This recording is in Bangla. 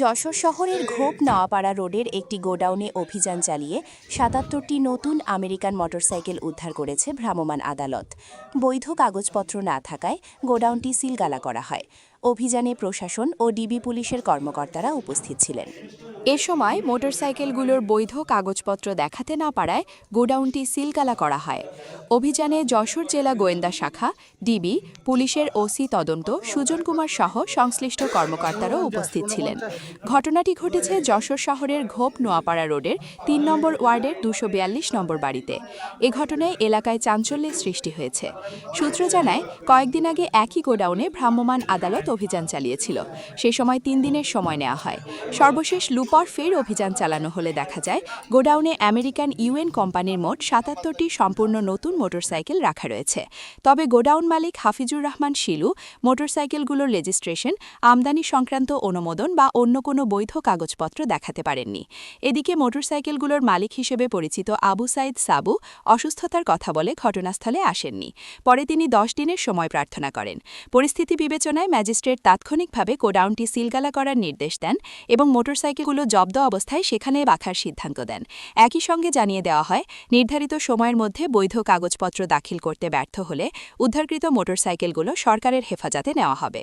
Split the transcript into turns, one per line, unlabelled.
যশোর শহরের ঘোপ নওয়াপাড়া রোডের একটি গোডাউনে অভিযান চালিয়ে ৭৭টি নতুন আমেরিকান মোটরসাইকেল উদ্ধার করেছে ভ্রাম্যমাণ আদালত। বৈধ কাগজপত্র না থাকায় গোডাউনটি সিলগালা করা হয়। অভিযানে প্রশাসন ও ডিবি পুলিশের কর্মকর্তারা উপস্থিত ছিলেন। এ সময় মোটরসাইকেলগুলোর বৈধ কাগজপত্র দেখাতে না পারায় গোডাউনটি সিলগালা করা হয়। অভিযানে যশোর জেলা গোয়েন্দা শাখা, ডিবি, পুলিশের ওসি তদন্ত সুজন কুমার সহ সংশ্লিষ্ট কর্মকর্তারাও উপস্থিত ছিলেন। ঘটনাটি ঘটেছে যশোর শহরের ঘোপ নোয়াপাড়া রোডের ৩ নম্বর ওয়ার্ডের ২৪২ নম্বর বাড়িতে। এ ঘটনায় এলাকায় চাঞ্চল্যের সৃষ্টি হয়েছে। সূত্র জানায়, কয়েকদিন আগে একই গোডাউনে ভ্রাম্যমাণ আদালত অভিযান চালিয়েছিল। সে সময় ৩ দিনের সময় নেওয়া হয়। সর্বশেষ লুপর ফের অভিযান চালানো হলে দেখা যায় গোডাউনে আমেরিকান ইউএন কোম্পানির মোট ৭৭টি সম্পূর্ণ নতুন মোটরসাইকেল রাখা রয়েছে। তবে গোডাউন মালিক হাফিজুর রহমান শিলু মোটরসাইকেলগুলোর রেজিস্ট্রেশন, আমদানি সংক্রান্ত অনুমোদন বা অন্য কোনো বৈধ কাগজপত্র দেখাতে পারেননি। এদিকে মোটরসাইকেলগুলোর মালিক হিসেবে পরিচিত আবু সাইদ সাবু অসুস্থতার কথা বলে ঘটনাস্থলে আসেননি। পরে তিনি ১০ দিনের সময় প্রার্থনা করেন। পরিস্থিতি বিবেচনায় ম্যাজিস্ট্রেট তাৎক্ষণিকভাবে গোডাউনটি সিলগালা করার নির্দেশ দেন এবং মোটরসাইকেলগুলো জব্দ অবস্থায় সেখানে রাখার সিদ্ধান্ত দেন। একই সঙ্গে জানিয়ে দেওয়া হয়, নির্ধারিত সময়ের মধ্যে বৈধ কাগজপত্র দাখিল করতে ব্যর্থ হলে উদ্ধারকৃত মোটরসাইকেলগুলো সরকারের হেফাজতে নেওয়া হবে।